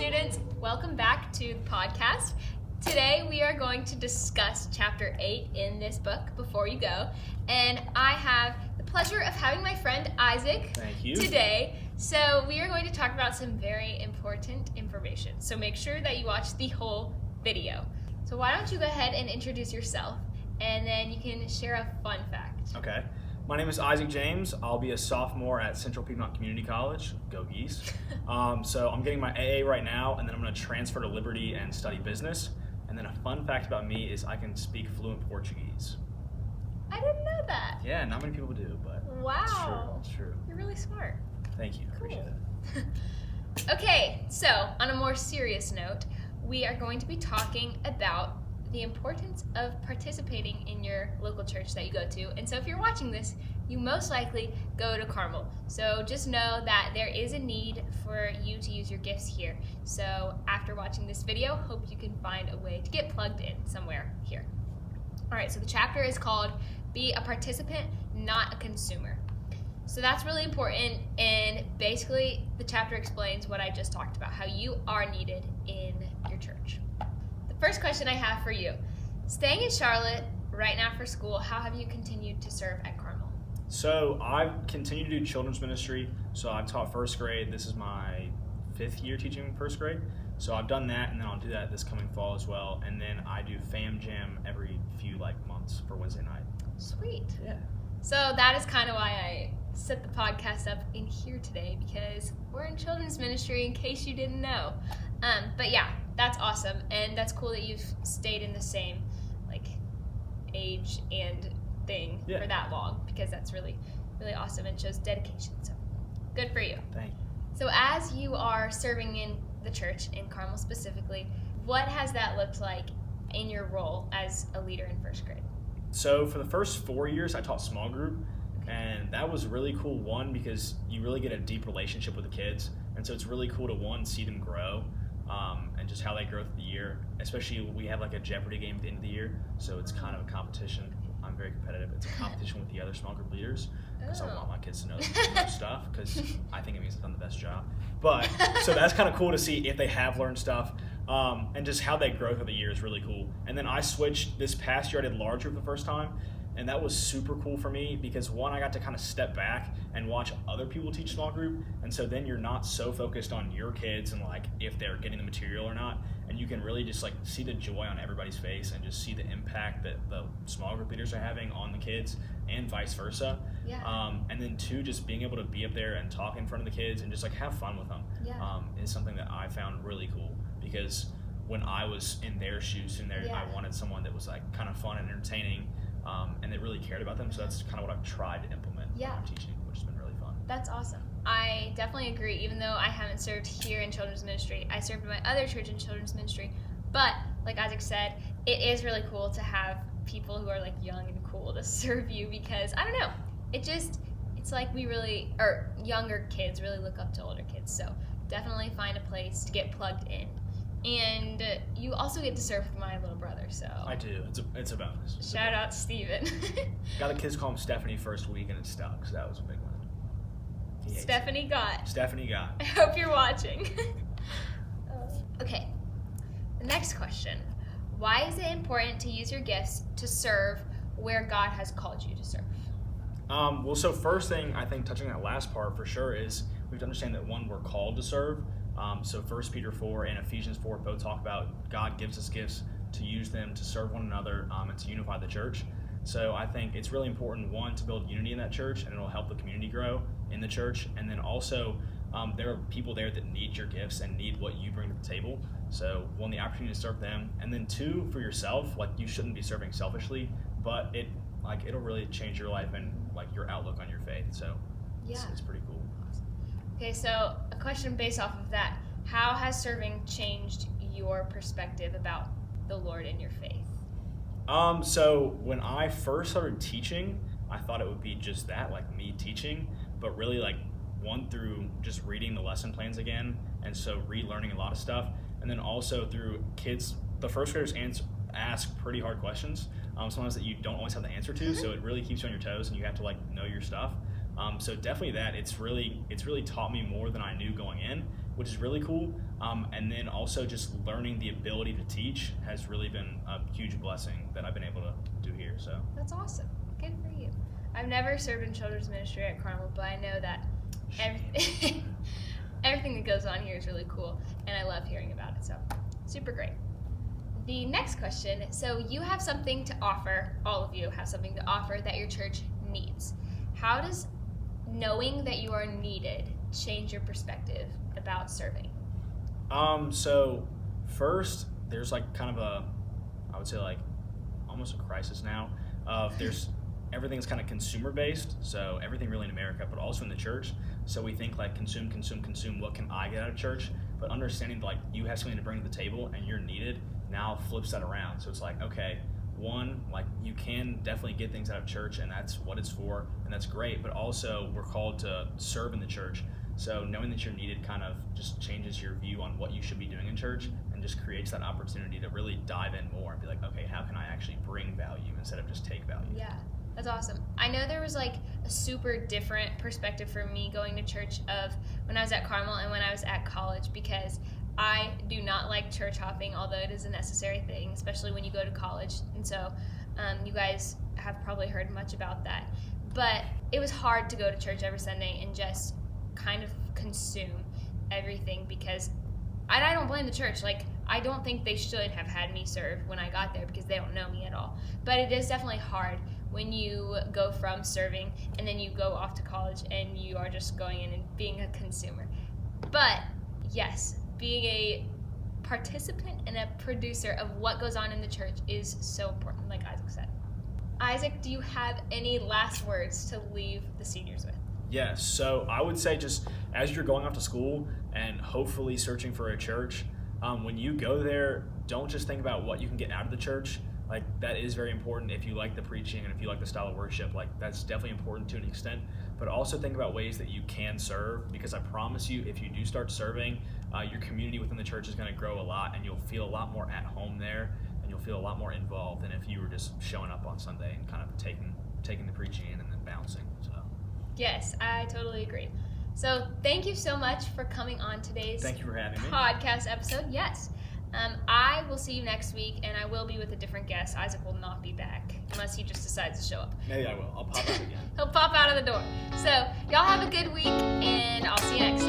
students, welcome back to the podcast. Today we are going to discuss chapter 8 in this book, Before You Go, and I have the pleasure of having my friend Isaac today. So we are going to talk about some very important information, so make sure that you watch the whole video. So why don't you go ahead and introduce yourself, and then you can share a fun fact. Okay. My name is Isaac James. I'll be a sophomore at Central Piedmont Community College. Go Geese. So I'm getting my AA right now, and then I'm going to transfer to Liberty and study business. And then a fun fact about me is I can speak fluent Portuguese. I didn't know that. Yeah, not many people do, but wow. It's true. You're really smart. Thank you. Cool. Appreciate it. Okay, so on a more serious note, we are going to be talking about the importance of participating in your local church that you go to. And so if you're watching this, you most likely go to Carmel. So just know that there is a need for you to use your gifts here. So after watching this video, hope you can find a way to get plugged in somewhere here. All right, so the chapter is called Be a Participant, Not a Consumer. So that's really important, and basically the chapter explains what I just talked about, how you are needed in your church. First question I have for you. Staying in Charlotte right now for school, how have you continued to serve at Carmel? So I've continued to do children's ministry. So I've taught first grade. This is my 5th year teaching first grade. So I've done that, and then I'll do that this coming fall as well. And then I do Fam Jam every few months for Wednesday night. Sweet. Yeah. So that is kind of why I set the podcast up in here today, because we're in children's ministry in case you didn't know. But yeah, that's awesome, and that's cool that you've stayed in the same age and thing for that long, because that's really, really awesome and shows dedication. So good for you. Thank you. So as you are serving in the church in Carmel specifically, what has that looked like in your role as a leader in first grade? So for the first 4 years, I taught small group, and that was really cool, one, because you really get a deep relationship with the kids, and so it's really cool to, one, see them grow, and just how they grow through the year, especially we have a Jeopardy game at the end of the year, so it's kind of a competition. I'm very competitive. It's a competition with the other small group leaders, because I want my kids to know stuff, because I think it means I've done the best job. But, so that's kind of cool to see if they have learned stuff, and just how they grow through the year is really cool. And then I switched this past year, I did large group the first time, and that was super cool for me because, one, I got to kind of step back and watch other people teach small group, and so then you're not so focused on your kids and if they're getting the material or not, and you can really just see the joy on everybody's face and just see the impact that the small group leaders are having on the kids and vice versa. Yeah. And then, two, just being able to be up there and talk in front of the kids and just have fun with them is something that I found really cool, because when I was in their shoes I wanted someone that was kind of fun and entertaining, and they really cared about them. So that's kind of what I've tried to implement when I'm teaching, which has been really fun. That's awesome. I definitely agree. Even though I haven't served here in children's ministry, I served in my other church in children's ministry. But like Isaac said, it is really cool to have people who are young and cool to serve you, because I don't know, it's we really, or younger kids really look up to older kids. So definitely find a place to get plugged in. And you also get to serve with my little brother, so I do. It's a bonus. Shout out to Steven. Got the kids call him Stephanie first week, and it stuck, so that was a big one. Stephanie Gott. Stephanie Gott. I hope you're watching. Okay, the next question. Why is it important to use your gifts to serve where God has called you to serve? Well, so first thing, I think, touching that last part for sure, is we have to understand that, one, we're called to serve. So 1 Peter 4 and Ephesians 4 both talk about God gives us gifts to use them to serve one another, and to unify the church. So I think it's really important, one, to build unity in that church, and it'll help the community grow in the church. And then also, there are people there that need your gifts and need what you bring to the table. So, one, the opportunity to serve them, and then two, for yourself, you shouldn't be serving selfishly, but it'll really change your life and your outlook on your faith. So it's pretty cool. Okay, so a question based off of that. How has serving changed your perspective about the Lord and your faith? So when I first started teaching, I thought it would be just that, me teaching, but really one, through just reading the lesson plans again, and so relearning a lot of stuff, and then also through kids, the first graders ask pretty hard questions, sometimes that you don't always have the answer to, so it really keeps you on your toes, and you have to know your stuff. So definitely that, it's really taught me more than I knew going in, which is really cool. And then also just learning the ability to teach has really been a huge blessing that I've been able to do here. So That's awesome. Good for you. I've never served in children's ministry at Carmel, but I know that everything that goes on here is really cool, and I love hearing about it, so super great. The next question, so you have something to offer, all of you have something to offer that your church needs. How does knowing that you are needed change your perspective about serving? So first, there's like kind of I would say like almost a crisis now of everything's kind of consumer based, so everything really in America, but also in the church. So we think like consume, what can I get out of church? But understanding like you have something to bring to the table and you're needed now flips that around. So it's like, okay, one, like you can definitely get things out of church and that's what it's for, and that's great, but also we're called to serve in the church. So knowing that you're needed kind of just changes your view on what you should be doing in church and just creates that opportunity to really dive in more and be like, okay, how can I actually bring value instead of just take value? Yeah, that's awesome. I know there was like a super different perspective for me going to church of when I was at Carmel and when I was at college, because I do not like church hopping, although it is a necessary thing, especially when you go to college. And so you guys have probably heard much about that. But it was hard to go to church every Sunday and just kind of consume everything, because I don't blame the church. Like, I don't think they should have had me serve when I got there because they don't know me at all. But it is definitely hard when you go from serving and then you go off to college and you are just going in and being a consumer. But yes, being a participant and a producer of what goes on in the church is so important, like Isaac said. Isaac, do you have any last words to leave the seniors with? Yes, so I would say just as you're going off to school and hopefully searching for a church, when you go there, don't just think about what you can get out of the church. Like, that is very important if you like the preaching and if you like the style of worship. Like, that's definitely important to an extent. But also think about ways that you can serve, because I promise you, if you do start serving, your community within the church is going to grow a lot, and you'll feel a lot more at home there, and you'll feel a lot more involved than if you were just showing up on Sunday and kind of taking the preaching in and then bouncing. So. Yes, I totally agree. So thank you so much for coming on today's Thank you for having me. podcast episode. Yes. I will see you next week, and I will be with a different guest. Isaac will not be back unless he just decides to show up. Maybe I will. I'll pop out again. He'll pop out of the door. So y'all have a good week, and I'll see you next time.